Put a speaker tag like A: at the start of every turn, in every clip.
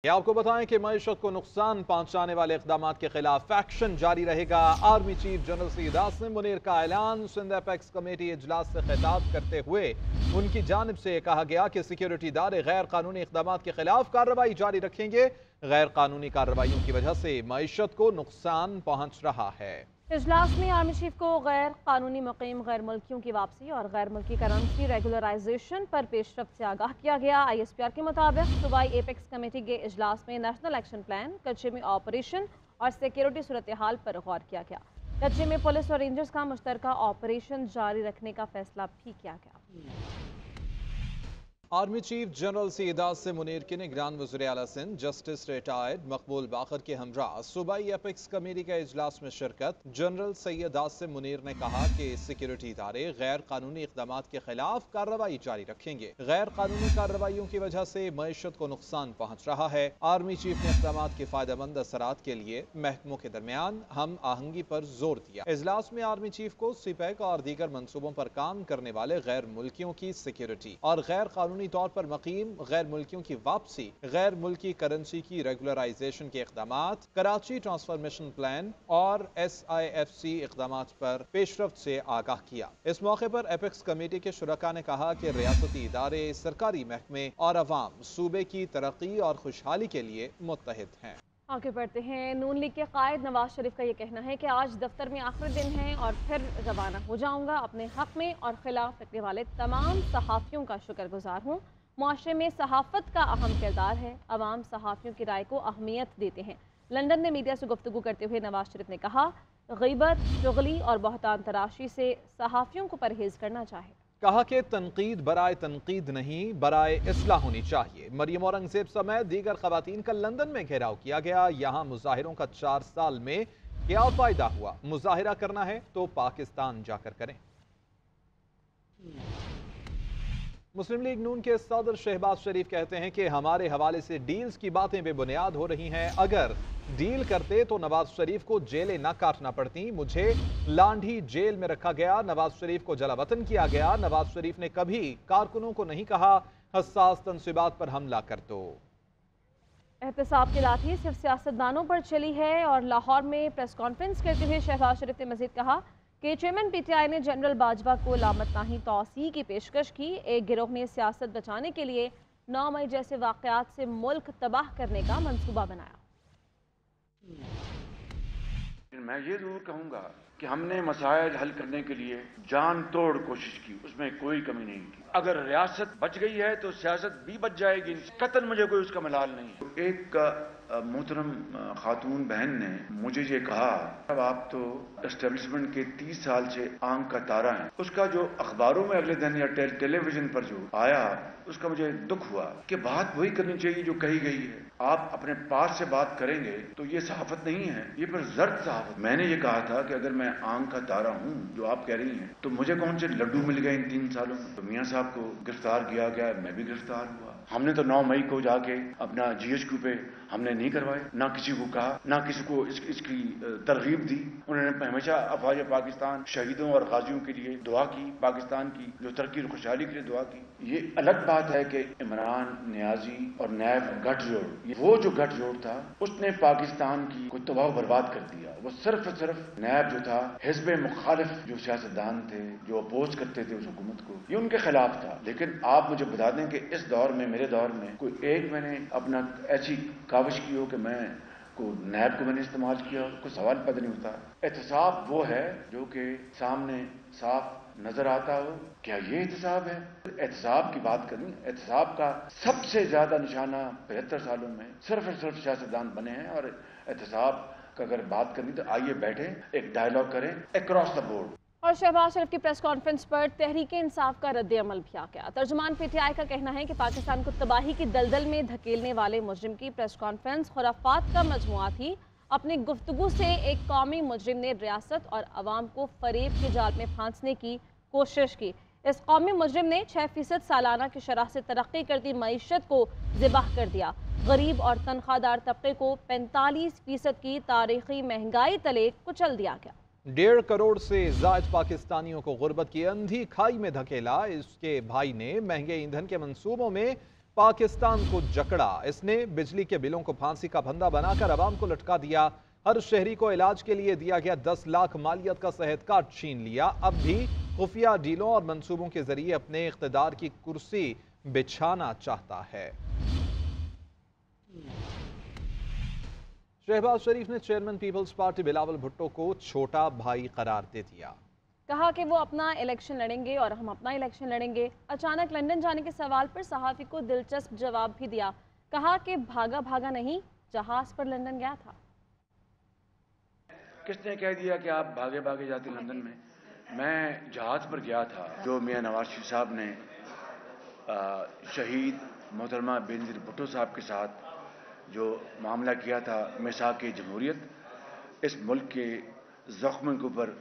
A: یہ آپ کو بتائیں کہ معیشت کو نقصان پہنچانے والے اقدامات کے خلاف ایکشن جاری رہے گا۔ Army chief general Syed Asim Munir کا اعلان۔ سندھ ایپیکس کمیٹی اجلاس سے خطاب کرتے ہوئے ان کی جانب سے کہا گیا کہ سیکیورٹی ادارے غیر قانونی اقدامات کے خلاف کارروائی جاری رکھیں گے۔ غیر قانونی کارروائیوں کی وجہ سے معیشت کو نقصان پہنچ رہا ہے۔
B: اجلاس میں آرمی چیف کو غیر قانونی مقیم غیر ملکیوں کی واپسی اور غیر ملکی کرنسی ریگولرائزیشن پر پیش رفت سے آگاہ کیا گیا۔ آئی ایس پی آر کے مطابق صوبائی ایپیکس کمیٹی کے اجلاس میں نیشنل ایکشن پلان، کچے میں آپریشن اور سیکیورٹی صورتحال پر غور کیا گیا۔ کچے میں پولیس اور رینجرز کا مشترکہ آپریشن جاری رکھنے کا فیصلہ بھی کیا گیا۔
A: Army chief general Syed Asim Munir کے نگران وزیر اعلیٰ سندھ جسٹس ریٹائرڈ مقبول باقر کے ہمراہ صوبائی ایپیکس کمیٹی کا اجلاس میں شرکت۔ جنرل سید عاصم منیر نے کہا کہ سیکیورٹی ادارے غیر قانونی اقدامات کے خلاف کارروائی جاری رکھیں گے۔ غیر قانونی کارروائیوں کی وجہ سے معیشت کو نقصان پہنچ رہا ہے۔ آرمی چیف نے اقدامات کے فائدہ مند اثرات کے لیے محکموں کے درمیان ہم آہنگی پر زور دیا۔ اجلاس میں آرمی چیف کو سی پیک اور دیگر منصوبوں پر کام کرنے والے غیر ملکیوں کی سیکیورٹی اور غیر قانونی طور پر مقیم غیر ملکیوں کی واپسی، غیر ملکی کرنسی کی ریگولرائزیشن کے اقدامات، کراچی ٹرانسفارمیشن پلان اور SIFC اقدامات پر پیش رفت سے آگاہ کیا۔ اس موقع پر ایپیکس کمیٹی کے شرکاء نے کہا کہ ریاستی ادارے، سرکاری محکمے اور عوام صوبے کی ترقی اور خوشحالی کے لیے متحد ہیں۔
B: آگے بڑھتے ہیں۔ نون لیگ کے قائد نواز شریف کا یہ کہنا ہے کہ آج دفتر میں آخری دن ہے اور پھر روانہ ہو جاؤں گا۔ اپنے حق میں اور خلاف لکھنے والے تمام صحافیوں کا شکر گزار ہوں۔ معاشرے میں صحافت کا اہم کردار ہے۔ عوام صحافیوں کی رائے کو اہمیت دیتے ہیں۔ لندن میں میڈیا سے گفتگو کرتے ہوئے نواز شریف نے کہا، غیبت، چغلی اور بہتان تراشی سے صحافیوں کو پرہیز کرنا چاہیے۔
A: کہا کہ تنقید برائے تنقید نہیں، برائے اصلاح ہونی چاہیے۔ مریم اورنگزیب سمیت دیگر خواتین کا لندن میں گھیراؤ کیا گیا۔ یہاں مظاہروں کا 4 سال میں کیا فائدہ ہوا؟ مظاہرہ کرنا ہے تو پاکستان جا کر کریں۔ مسلم لیگ نون کے صدر شہباز شریف کہتے ہیں کہ ہمارے حوالے سے ڈیلز کی باتیں بے بنیاد ہو رہی ہیں۔ اگر ڈیل کرتے تو نواز شریف کو جیلیں نہ کاٹنا پڑتی۔ مجھے لانڈھی جیل میں رکھا گیا، نواز شریف کو جلا وطن کیا گیا۔ نواز شریف نے کبھی کارکنوں کو نہیں کہا حساس تنصیبات پر حملہ کر دو۔
B: احتساب کی لاٹھی صرف سیاستدانوں پر چلی ہے اور لاہور میں پریس کانفرنس کرتے ہوئے شہباز شریف نے مزید کہا کہ چیئرمین پی ٹی آئی نے جنرل باجوہ کو لامتناہی توسیع کی پیشکش کی۔ ایک گروہ نے سیاست بچانے کے لیے 9 مئی جیسے واقعات سے ملک تباہ کرنے کا منصوبہ بنایا۔
C: میں یہ ضرور کہوں گا کہ ہم نے مسائل حل کرنے کے لیے جان توڑ کوشش کی، اس میں کوئی کمی نہیں کی۔ اگر ریاست بچ گئی ہے تو سیاست بھی بچ جائے گی، قطعاً مجھے کوئی اس کا ملال نہیں ہے۔ ایک محترم خاتون بہن نے مجھے یہ کہا، اب آپ تو اسٹیبلشمنٹ کے 30 سال سے آنکھ کا تارا ہیں۔ اس کا جو اخباروں میں اگلے دن یا ٹیلی ویژن پر جو آیا، اس کا مجھے دکھ ہوا کہ بات وہی کرنی چاہیے جو کہی گئی ہے۔ آپ اپنے پاس سے بات کریں گے تو یہ صحافت نہیں ہے، یہ پر زرد صحافت۔ میں نے یہ کہا تھا کہ اگر میں آنکھ کا تارا ہوں جو آپ کہہ رہی ہیں تو مجھے کون سے لڈو مل گئے ان 3 سالوں میں؟ تو میاں صاحب کو گرفتار کیا گیا، میں بھی گرفتار ہوا۔ ہم نے تو 9 مئی کو جا کے اپنا GHQ پہ ہم نے نہیں کروائے، نہ کسی کو کہا، نہ کسی کو اس کی ترغیب دی۔ انہوں نے ہمیشہ افواج پاکستان شہیدوں اور غازیوں کے لیے دعا کی، پاکستان کی جو ترقی اور خوشحالی کے لیے دعا کی۔ یہ الگ بات ہے کہ عمران، نیازی اور نیب گٹھ جوڑ، وہ جو گٹھ جوڑ تھا اس نے پاکستان کی کو تباہ و برباد کر دیا۔ وہ صرف نیب جو تھا، حزب مخالف جو سیاستدان تھے جو اپوز کرتے تھے اس حکومت کو، یہ ان کے خلاف تھا۔ لیکن آپ مجھے بتا دیں کہ اس دور میں، میرے دور میں، کوئی ایک میں نے اپنا ایسی کاوش کی ہو کہ میں کو نیب کو میں نے استعمال کیا، کوئی سوال پیدا نہیں ہوتا۔ احتساب وہ ہے جو کہ سامنے صاف نظر آتا ہو۔ کیا یہ احتساب ہے؟ احتساب کی بات کرنی، احتساب کا سب سے زیادہ نشانہ 75 سالوں میں صرف اور صرف سیاستدان بنے ہیں، اور احتساب کا اگر بات کرنی تو آئیے بیٹھیں، ایک ڈائیلاگ کریں اکراس دا بورڈ۔
B: اور شہباز شریف کی پریس کانفرنس پر تحریک انصاف کا رد عمل بھی آ گیا۔ ترجمان پی ٹی آئی کا کہنا ہے کہ پاکستان کو تباہی کی دلدل میں دھکیلنے والے مجرم کی پریس کانفرنس خرافات کا مجموعہ تھی۔ اپنی گفتگو سے ایک قومی مجرم نے ریاست اور عوام کو فریب کے جال میں پھانسنے کی کوشش کی۔ اس قومی مجرم نے 6% سالانہ کی شرح سے ترقی کرتی معیشت کو ذبح کر دیا۔ غریب اور تنخواہ دار طبقے کو 45% کی تاریخی مہنگائی تلے کچل دیا گیا۔
A: 1.5 کروڑ سے زائد پاکستانیوں کو غربت کی اندھی کھائی میں دھکیلا۔ اس کے بھائی نے مہنگے ایندھن کے منصوبوں میں पाकिस्तान को जकड़ा। इसने बिजली के बिलों को फांसी का फंदा बनाकर अवाम को लटका दिया। हर शहरी को इलाज के लिए दिया गया 10 लाख मालियत का सेहत कार्ड छीन लिया। अब भी खुफिया डीलों और मंसूबों के जरिए अपने इख्तिदार की कुर्सी बिछाना चाहता है। शहबाज शरीफ ने चेयरमैन पीपल्स पार्टी बिलावल भुट्टो को छोटा भाई करार दे दिया।
B: कहा कि वो अपना इलेक्शन लड़ेंगे और हम अपना इलेक्शन लड़ेंगे। अचानक लंदन जाने के सवाल पर सहाफ़ी को दिलचस्प जवाब भी दिया। कहा कि भागा भागा नहीं, जहाज पर लंदन गया था।
C: किसने कह दिया कि आप भागे भागे जाते लंदन में? मैं जहाज पर गया था। जो मियां नवाज शरीफ साहब ने शहीद मोहतरमा बेनज़ीर भुट्टो साहब के साथ जो मामला किया था, मिसाक जमहूरियत, इस मुल्क के ज़ख्म के ऊपर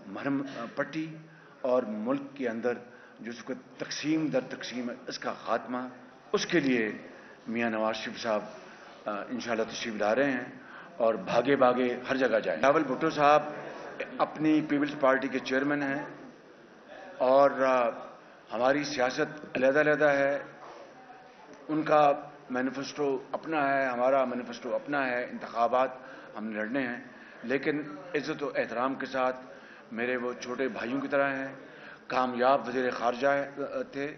C: मरहम पट्टी और मुल्क के अंदर जो उसको तकसीम दर तकसीम है, इसका खात्मा, उसके लिए मियां नवाज शरीफ साहब इंशाअल्लाह तशरीफ ला रहे हैं और भागे भागे हर जगह जाए। बिलावल भुट्टो साहब अपनी पीपल्स पार्टी के चेयरमैन हैं और हमारी सियासत अलग-अलग है। उनका मैनिफेस्टो अपना है, हमारा मैनिफेस्टो अपना है। इंतखाबात हमने लड़ने हैं, लेकिन इज्जत और एहतराम के साथ। मेरे वो छोटे भाइयों की तरह हैं, कामयाब वज़ीर ख़ारिजा थे।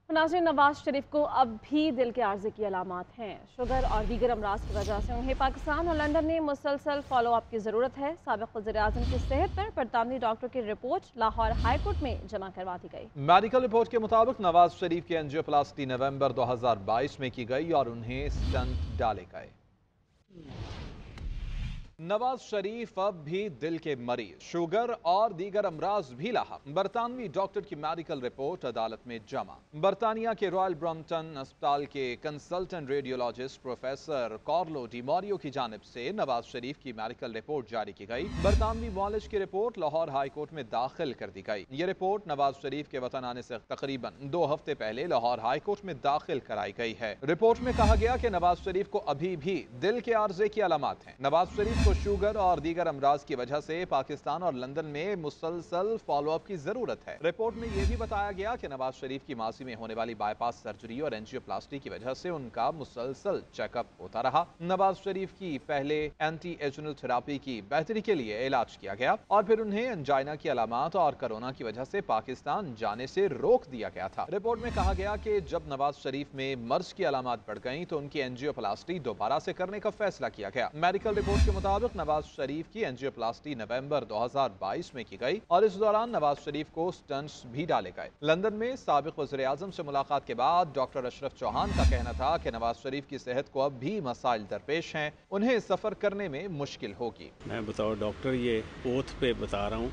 B: नाज़रीन, नवाज शरीफ को अब भी दिल के आर्ज़े की अलामात हैं। शुगर और दीगर अमराज की वजह से उन्हें पाकिस्तान और लंदन में मुसलसल फॉलो अप की ज़रूरत है। साबिक़ वज़ीर-ए-आज़म की सेहत पर बरतानवी डॉक्टर की रिपोर्ट लाहौर हाई कोर्ट में जमा करवा दी गई।
A: मेडिकल रिपोर्ट के मुताबिक नवाज शरीफ की एंजियोप्लास्टी नवंबर 2022 में की गई और उन्हें स्टंट डाले गए। नवाज शरीफ अब भी दिल के मरीज, शुगर और दीगर अमराज भी लाहक। बरतानवी डॉक्टर की मेडिकल रिपोर्ट अदालत में जमा। बरतानिया के रॉयल ब्रॉम्पटन अस्पताल के कंसल्टेंट रेडियोलॉजिस्ट प्रोफेसर कार्लो डिमोरियो की जानिब से नवाज शरीफ की मेडिकल रिपोर्ट जारी की गई। बरतानवी मुआलिज की रिपोर्ट लाहौर हाई कोर्ट में दाखिल कर दी गई। ये रिपोर्ट नवाज शरीफ के वतन आने से तकरीबन 2 हफ्ते पहले लाहौर हाई कोर्ट में दाखिल कराई गई है। रिपोर्ट में कहा गया कि नवाज शरीफ को अभी भी दिल के आर्जे की अलामत है। नवाज शरीफ शुगर और दीगर अमराज की वजह से पाकिस्तान और लंदन में मुसलसल फॉलोअप की जरूरत है। रिपोर्ट में यह भी बताया गया कि नवाज शरीफ की मासी में होने वाली बाईपास सर्जरी और एंजियोप्लास्टी की वजह से उनका मुसलसल चेकअप होता रहा। नवाज शरीफ की पहले एंटी एजनल थेरापी की बेहतरी के लिए इलाज किया गया और फिर उन्हें एंजाइना की अलामत और कोरोना की वजह से पाकिस्तान जाने से रोक दिया गया था। रिपोर्ट में कहा गया कि जब नवाज शरीफ में मर्ज की अलामत बढ़ गई तो उनकी एंजियोप्लास्टी दोबारा से करने का फैसला किया गया। मेडिकल रिपोर्ट के मुताबिक नवाज शरीफ की एंजियोप्लास्टी नवंबर 2022 में की गई और इस दौरान नवाज शरीफ को स्टंट्स भी डाले गए। लंदन में साबिक वज़ीर-ए-आज़म से मुलाकात के बाद डॉक्टर अशरफ चौहान का कहना था कि नवाज शरीफ की सेहत को अब भी मसाइल दरपेश हैं, उन्हें सफर करने में मुश्किल होगी।
D: मैं बताओ डॉक्टर ये ओथ पे बता रहा हूँ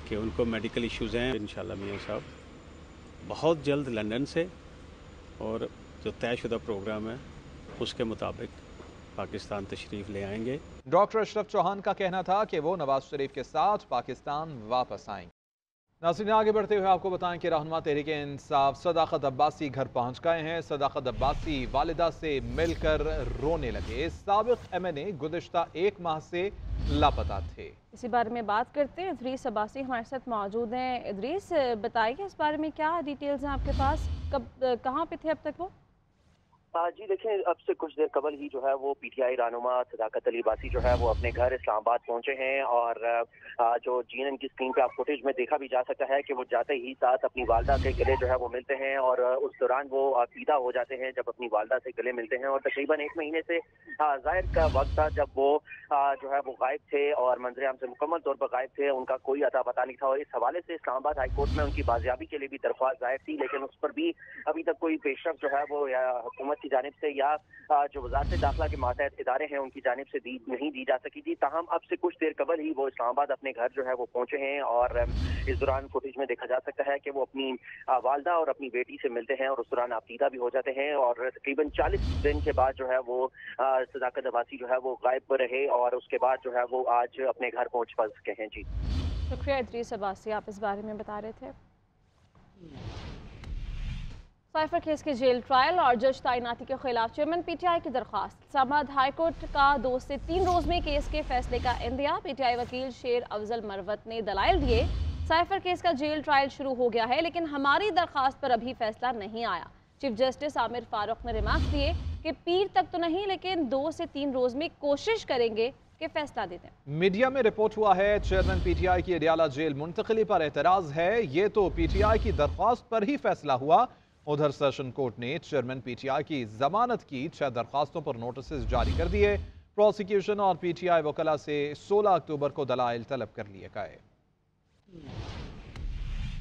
D: कि उनको मेडिकल इश्यूज हैं। इंशाल्लाह मियां साहब बहुत जल्द लंदन से और जो तयशुदा प्रोग्राम है उसके मुताबिक पाकिस्तान तशरीफ ले आएंगे।
A: डॉक्टर अशरफ चौहान का कहना था कि वो नवाज शरीफ के साथ पाकिस्तान वापस आएंगे। नाज़रीन, आगे बढ़ते हुए आपको बताएं कि रहनुमा तहरीके इंसाफ सदाकत अब्बासी घर पहुंच गए हैं। सदाकत अब्बासी वालिदा से मिलकर रोने लगे। साबिक MNA गुज़िश्ता 1 माह से लापता थे।
B: इसी बारे में बात करते हैं। इदरीस अब्बासी हमारे साथ मौजूद हैं। इदरीस, बताइए इस बारे में क्या डिटेल्स हैं आपके पास, कहाँ पे थे अब तक वो?
E: जी देखें, अब से कुछ देर कबल ही जो है वो PTI रहनुमा सदाकत अली अब्बासी जो है वो अपने घर इस्लामाबाद पहुंचे हैं और जो GNN की स्क्रीन पे आप फुटेज में देखा भी जा सकता है कि वो जाते ही साथ अपनी वालदा से गले जो है वो मिलते हैं और उस दौरान वो पीदा हो जाते हैं जब अपनी वालदा से गले मिलते हैं। और तकरीबन 1 महीने से जाहिर का वक्त था जब वो जो है वो गायब थे और मंजर आम से मुकम्मल तौर पर गायब थे। उनका कोई अता पता नहीं था और इस हवाले से इस्लामाबाद हाई कोर्ट में उनकी बाजियाबी के लिए भी दरख्वास्त दायर थी, लेकिन उस पर भी अभी तक कोई पेशरफ जो है वो या हुकूमत की जानिब से या जो वज़ारत दाखिला के मातहत इदारे हैं उनकी जानिब से नहीं दी जा सकी थी। ताहम अब से कुछ देर कबल ही वो इस्लामाबाद अपने घर जो है वो पहुंचे हैं और इस दौरान फुटेज में देखा जा सकता है कि वो अपनी वालदा और अपनी बेटी से मिलते हैं और उस दौरान आफीदा भी हो जाते हैं और तकरीबन 40 दिन के बाद जो है वो सदाकत अब्बासी जो है वो गायब रहे और उसके बाद जो है वो आज अपने घर पहुंच सके हैं। जी
B: शुक्रिया इदरीस अब्बासी, आप इस बारे में बता रहे थे। साइफर केस के जेल ट्रायल और जज तैनाती के खिलाफ चेयरमैन PTI की दरख्वास्त। इस्लामाबाद हाई कोर्ट का 2 से 3 रोज में केस के फैसले का इंतजार। PTI वकील शेर अफजल मरवत ने दलाइल दिए। साइफर केस का जेल ट्रायल शुरू हो गया है, लेकिन हमारी दरख्वास्त पर अभी फैसला नहीं आया। चीफ जस्टिस आमिर फारूक ने रिमार्क्स दिए कि पीर तक तो नहीं, लेकिन 2 से 3 रोज में कोशिश करेंगे कि फैसला दे दें।
A: मीडिया में रिपोर्ट हुआ है चेयरमैन पीटीआई की अडयाला जेल मुंतकिली पर एतराज है। ये तो पीटीआई की दरख्वास्त पर ही फैसला हुआ। उधर सेशन कोर्ट ने चेयरमैन पीटीआई की जमानत की 6 दरख्वास्तों पर नोटिस जारी कर दिए। प्रोसिक्यूशन और पीटीआई वकला से 16 अक्टूबर को दलाइल तलब कर लिए गए।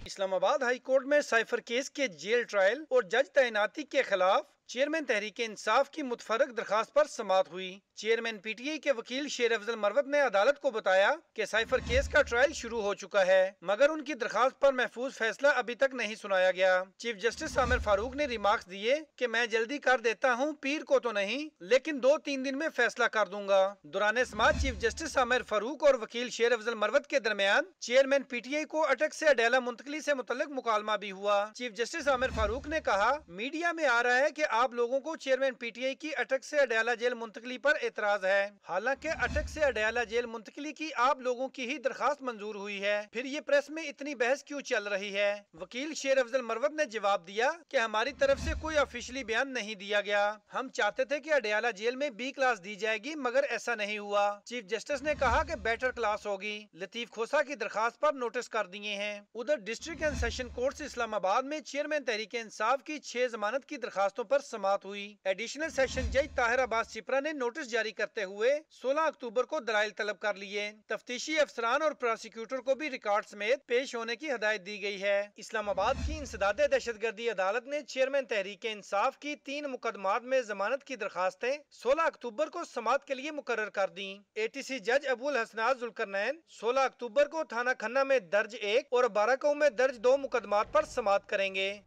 F: इस्लामाबाद हाई कोर्ट में साइफर केस के जेल ट्रायल और जज तैनाती के खिलाफ चेयरमैन तहरीक इंसाफ की मुतफरक दरखास्त पर समाअत हुई। चेयरमैन पीटीआई के वकील शेर अफजल मरवत ने अदालत को बताया कि साइफर केस का ट्रायल शुरू हो चुका है, मगर उनकी दरखास्त पर महफूज फैसला अभी तक नहीं सुनाया गया। चीफ जस्टिस आमिर फारूक ने रिमार्क्स दिए कि मैं जल्दी कर देता हूं, पीर को तो नहीं, लेकिन 2-3 दिन में फैसला कर दूंगा। दौरान समाअत चीफ जस्टिस आमिर फारूक और वकील शेर अफजल मरवत के दरमियान चेयरमैन पीटीआई को अटक से अडयाला मुंतकली से मुतल्लिक मुकालमा भी हुआ। चीफ जस्टिस आमिर फारूक ने कहा, मीडिया में आ रहा है कि आप लोगों को चेयरमैन पीटीआई की अटक से अडयाला जेल मुंतकली पर एतराज है, हालांकि अटक से अडयाला जेल मुंतकली की आप लोगों की ही दरखास्त मंजूर हुई है, फिर ये प्रेस में इतनी बहस क्यों चल रही है। वकील शेर अफजल मरवत ने जवाब दिया कि हमारी तरफ से कोई ऑफिशियली बयान नहीं दिया गया, हम चाहते थे कि अडयाला जेल में B क्लास दी जाएगी, मगर ऐसा नहीं हुआ। चीफ जस्टिस ने कहा कि बेटर क्लास होगी। लतीफ खोसा की दरखास्त पर नोटिस कर दिए हैं। उधर district and session court Islamabad में चेयरमैन तहरीक इंसाफ की 6 जमानत की दरखास्तों पर समाअत हुई। एडिशनल सेशन जज ताहिर अब्बास चिपरा ने नोटिस जारी करते हुए 16 अक्टूबर को दलाइल तलब कर लिए। तफ्तीशी अफसरान और प्रोसिक्यूटर को भी रिकॉर्ड समेत पेश होने की हदायत दी गई है। इस्लामाबाद की इंसदादे दहशतगर्दी अदालत ने चेयरमैन तहरीक इंसाफ की 3 मुकदमात में जमानत की दरखास्तें 16 अक्टूबर को समाअत के लिए मुकर्रर कर दी। ATC जज अबुल हसनात जुल्करनैन 16 अक्टूबर को थाना खन्ना में दर्ज 1 और बाराकाऊ में दर्ज 2 मुकदमात पर समाअत करेंगे।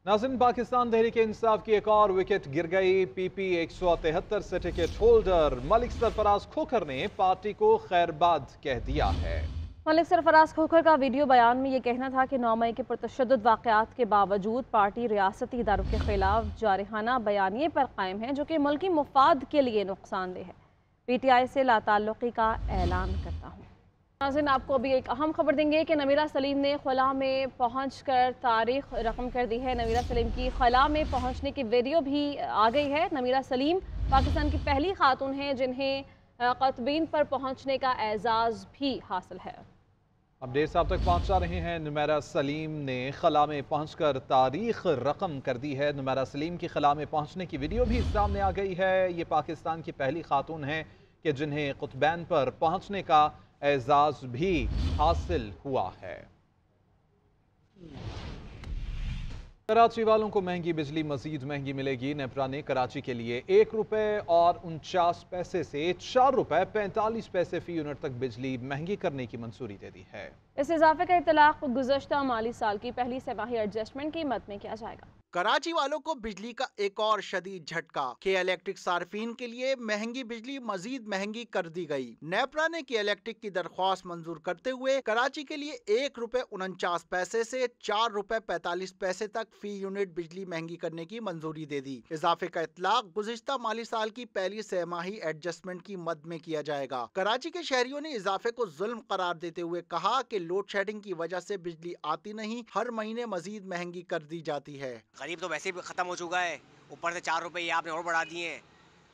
A: नाज़रीन, पाकिस्तान तहरीक इंसाफ की एक और विकेट गिर गई। PP 173 से टिकट होल्डर मलिक सरफराज खोखर ने पार्टी को खैरबाद कह दिया है।
B: मलिक सरफराज खोखर का वीडियो बयान में ये कहना था कि 9 मई के पुरतशद्दुद वाक़यात के बावजूद पार्टी रियासती इदारों के खिलाफ जारहाना बयानिए पर कायम है, जो कि मुल्की मुफाद के लिए नुकसानदेह है। PTI से लाताल्लुक़ी का ऐलान करता हूँ। नाज़रीन, आपको अभी एक अहम खबर देंगे कि नमीरा सलीम ने खला में पहुंचकर तारीख रकम कर दी है। नमीरा सलीम की खला में पहुंचने की वीडियो भी आ गई है। नमीरा सलीम पाकिस्तान की पहली खातून हैं जिन्हें क़तबीन पर पहुंचने का एजाज़ भी हासिल है।
A: अब 1.5 साल तक पहुंचा रहे हैं। नमीरा सलीम ने खला में पहुंचकर तारीख रकम कर दी है। नमीरा सलीम की खला में पहुंचने की वीडियो भी सामने आ गई है। ये पाकिस्तान की पहली खातून हैं कि जिन्हें क़ुतबैन पर पहुंचने का एजाज़ भी हासिल हुआ है। कराची वालों को महंगी बिजली मजीद महंगी मिलेगी। नेपरा ने कराची के लिए 1 रुपए और 49 पैसे से 4 रुपए 45 पैसे फी यूनिट तक बिजली महंगी करने की मंजूरी दे दी है।
B: इस इजाफे का इतलाक गुज़श्ता माली साल की पहली सेमाही एडजस्टमेंट की मद में किया जाएगा।
G: कराची वालों को बिजली का एक और शदीद झटका। के इलेक्ट्रिक सार्फिन के लिए महंगी बिजली मजीद महंगी कर दी गई। नेपरा ने के इलेक्ट्रिक की दरख्वास्त मंजूर करते हुए कराची के लिए 1 रुपए 49 पैसे से 4 रुपए 45 पैसे तक फी यूनिट बिजली महंगी करने की मंजूरी दे दी। इजाफे का इतलाक गुज़िश्ता माली साल की पहली सेमाही एडजस्टमेंट की मद में किया जाएगा। कराची के शहरियों ने इजाफे को जुल्म करार देते हुए कहा कि लोड शेडिंग की वजह से बिजली आती नहीं, हर महीने मजीद महंगी कर दी जाती है।
H: गरीब तो वैसे ही खत्म हो चुका है, ऊपर से 4 रुपए ये आपने और बढ़ा दिए हैं।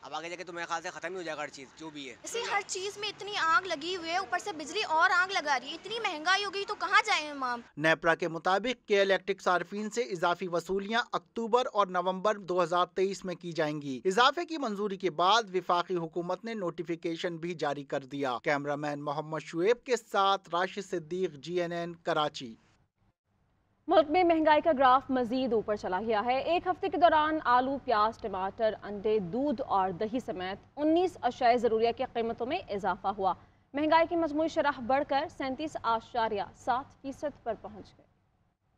H: अब आगे जाके तो मेरे ख्याल से खत्म ही हो जाएगा हर चीज जो भी है।
I: ऐसे हर चीज में इतनी आग लगी हुई है, ऊपर से बिजली और आग लगा रही है। इतनी महंगाई हो गई तो कहाँ जाए इमाम।
G: नेपरा के मुताबिक के इलेक्ट्रिक सार्फिन से इजाफी वसूलियाँ अक्टूबर और नवंबर 2023 में की जाएंगी। इजाफे की मंजूरी के बाद विफाकी हुकूमत ने नोटिफिकेशन भी जारी कर दिया। कैमरामैन मोहम्मद शुएब के साथ राशिद सिद्दीक, GNN कराची।
B: मुल्क में महंगाई का ग्राफ मजीद ऊपर चला गया है। एक हफ्ते के दौरान आलू, प्याज, टमाटर, अंडे, दूध और दही समेत 19 अशियाए ज़रूरिया की कीमतों में इजाफा हुआ। महंगाई की मजमूई शरह बढ़कर 37.7% पर पहुँच गई।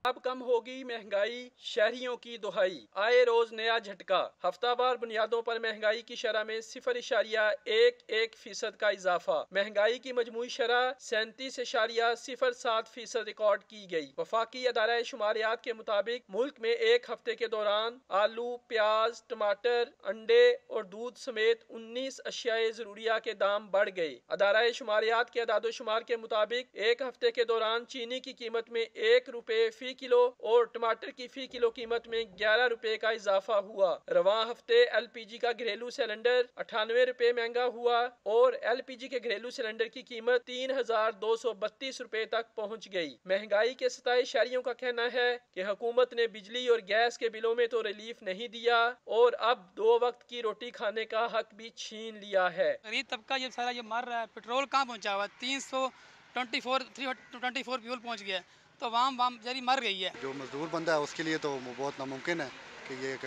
J: अब कम होगी महंगाई, शहरियों की दुहाई, आए रोज नया झटका। हफ्तावार बुनियादों पर महंगाई की शरह में 0.11% का इजाफा। महंगाई की मजमूई शरह 37.07% रिकॉर्ड की गई। वफाकी अदारा शुमारियात के मुताबिक मुल्क में एक हफ्ते के दौरान आलू, प्याज, टमाटर, अंडे और दूध समेत 19 अशियाए जरूरिया के दाम बढ़ गए। अदारा शुमारियात के अदादो शुमार के मुताबिक एक हफ्ते के दौरान चीनी की कीमत में 1 रुपए फी किलो और टमाटर की फी किलो कीमत में 11 रुपए का इजाफा हुआ। रवां हफ्ते LPG का घरेलू सिलेंडर 98 रुपए महंगा हुआ और LPG के घरेलू सिलेंडर की कीमत 3,232 रुपए तक पहुंच गई। महंगाई के सताए शहरियों का कहना है कि हुकूमत ने बिजली और गैस के बिलों में तो रिलीफ नहीं दिया और अब 2 वक्त की रोटी खाने का हक भी छीन लिया है।
K: गरीब तबका ये सारा ये मर रहा है। पेट्रोल कहाँ पहुँचा हुआ, 324 फ्यूल पहुँच गया, तो वाम जरी मर गई है।
L: जो मजदूर बंदा है उसके लिए तो बहुत नामुमकिन है कि ये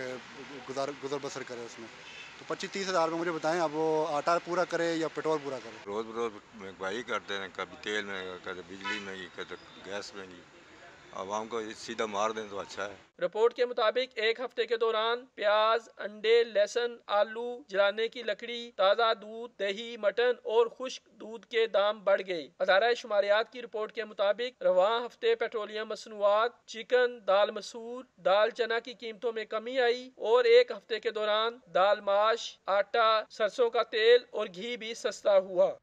L: गुजर बसर करे उसमें। तो 25-30 हज़ार में मुझे बताएं, अब वो आटा पूरा करे या पेट्रोल पूरा करे।
M: रोज़ महंगाई करते हैं, कभी तेल में, कभी बिजली में, कभी गैस में। आवाम को सीधा मार दें तो अच्छा है।
J: रिपोर्ट के मुताबिक एक हफ्ते के दौरान प्याज, अंडे, लहसुन, आलू, जलाने की लकड़ी, ताज़ा दूध, दही, मटन और खुश्क दूध के दाम बढ़ गए। अदारा शुमारियात की रिपोर्ट के मुताबिक रवां हफ्ते पेट्रोलियम मसनूआत, चिकन, दाल मसूर, दाल चना की कीमतों में कमी आई और एक हफ्ते के दौरान दाल माश, आटा, सरसों का तेल और घी भी सस्ता हुआ।